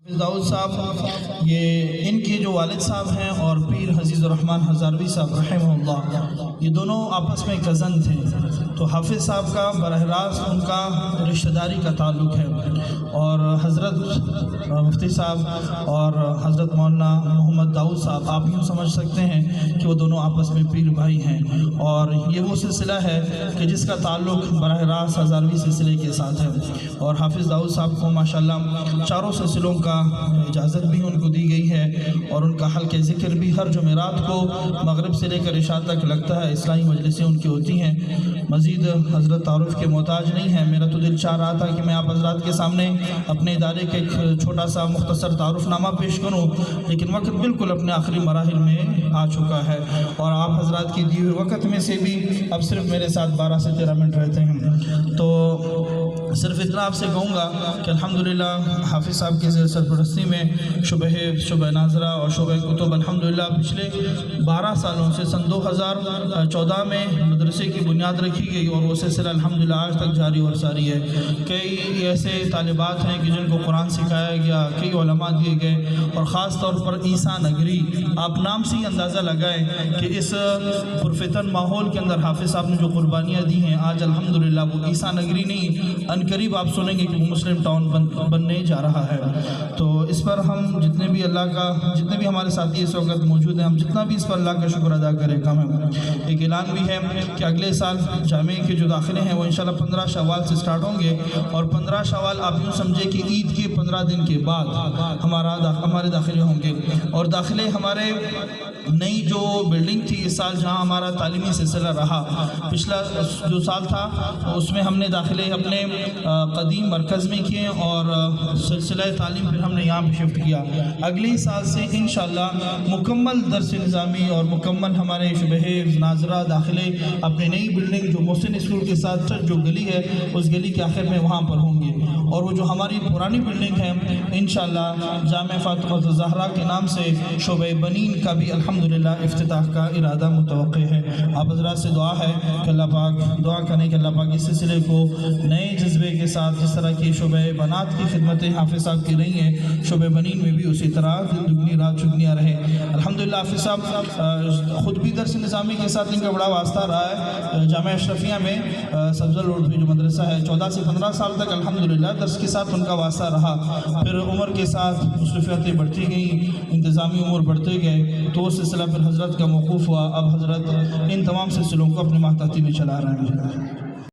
داؤد صاحب یہ ان کے جو والد صاحب ہیں اور پیر عزیز الرحمن ہزاروی صاحب رحمہ اللہ، یہ دونوں آپس میں کزن تھے۔ تو حافظ صاحب کا براہ راست ان کا رشتہ داری کا تعلق ہے، اور حضرت مفتی صاحب اور حضرت مولانا محمد داؤد صاحب آپ یوں سمجھ سکتے ہیں کہ وہ دونوں آپس میں پیر بھائی ہیں، اور یہ وہ سلسلہ ہے کہ جس کا تعلق براہ راست ہزاروی سلسلے کے ساتھ ہے۔ اور حافظ داؤد صاحب کو ماشاءاللہ چاروں سلسلوں کا اجازت بھی ان کو دی گئی ہے، اور ان کا حلقہ ذکر بھی ہر جمعرات کو مغرب سے لے کر عشاء تک لگتا ہے، اصلاحی مجلسیں ان کی ہوتی ہیں۔ مزید حضرت تعارف کے محتاج نہیں ہیں، میرا تو دل چاہ رہا تھا کہ میں آپ حضرات کے سامنے اپنے ادارے کے ایک چھوٹا سا مختصر تعارف نامہ پیش کروں، لیکن وقت بالکل اپنے آخری مراحل میں آ چکا ہے، اور آپ حضرات کی دیے ہوئے وقت میں سے بھی اب صرف میرے ساتھ 12 سے 13 منٹ رہتے ہیں۔ تو صرف اتنا آپ سے کہوں گا کہ الحمدللہ حافظ صاحب کی سرپرستی میں شعبہ ناظرہ اور شعبہ کتب الحمدللہ پچھلے 12 سالوں سے سن 2014 میں مدرسے کی بنیاد رکھی گئی، اور وہ سلسلہ الحمدللہ آج تک جاری اور ساری ہے۔ کئی ایسے طالبات ہیں کہ جن کو قرآن سکھایا گیا، کئی علماء دیے گئے، اور خاص طور پر عیسیٰ نگری، آپ نام سے ہی اندازہ لگائیں کہ اس پرفتن ماحول کے اندر حافظ صاحب نے جو قربانیاں دی ہیں، آج الحمدللہ وہ عیسیٰ نگری نہیں، قریب آپ سنیں گے کہ وہ مسلم ٹاؤن بننے جا رہا ہے۔ تو اس پر ہم جتنے بھی ہمارے ساتھی اس وقت موجود ہیں، ہم جتنا بھی اس پر اللہ کا شکر ادا کریں کم ہے۔ ایک اعلان بھی ہے کہ اگلے سال جامعہ کے جو داخلے ہیں وہ انشاءاللہ 15 شوال سے سٹارٹ ہوں گے، اور 15 شوال آپ یوں سمجھے کہ عید کے 15 دن کے بعد ہمارے داخلے ہوں گے، اور داخلے ہمارے نئی جو بلڈنگ تھی اس سال جہاں ہمارا تعلیمی سلسلہ رہا، پچھلا جو سال تھا اس میں ہم نے داخلے اپنے قدیم مرکز میں کیے، اور سلسلہ تعلیم پھر ہم نے یہاں پہ شفٹ کیا۔ اگلے سال سے انشاءاللہ مکمل درس نظامی اور مکمل ہمارے شعبہ ناظرہ داخلے اپنے نئی بلڈنگ جو محسن اسکول کے ساتھ جو گلی ہے اس گلی کے آخر میں وہاں پر ہوں گے، اور وہ جو ہماری پرانی بلڈنگ ہے انشاءاللہ جامعہ فاطمہ الزہرا کے نام سے شعبہ بنین کا بھی الحمدللہ افتتاح کا ارادہ متوقع ہے۔ آپ حضرات سے دعا ہے کہ اللہ پاک دعا کریں کہ اللہ پاک اس سلسلے کو نئے جذبے کے ساتھ، جس طرح کی شعبہ بنات کی خدمتیں حافظ صاحب کی رہی ہیں، شعبہ بنین میں بھی اسی طرح دگنی رات چگنیاں رہے۔ الحمدللہ حافظ صاحب خود بھی درس نظامی کے ساتھ ان کا بڑا واسطہ رہا ہے۔ جامعہ اشرفیہ میں سبزہ روڈ پہ جو مدرسہ ہے 14 سے 15 سال تک الحمدللہ درس کے ساتھ ان کا واسطہ رہا، پھر عمر کے ساتھ مصروفیتیں بڑھتی گئیں، انتظامی امور بڑھتے گئے، تو وہ سلسلہ پھر حضرت کا موقوف ہوا۔ اب حضرت ان تمام سلسلوں کو اپنے ماتحتی میں چلا رہے ہیں۔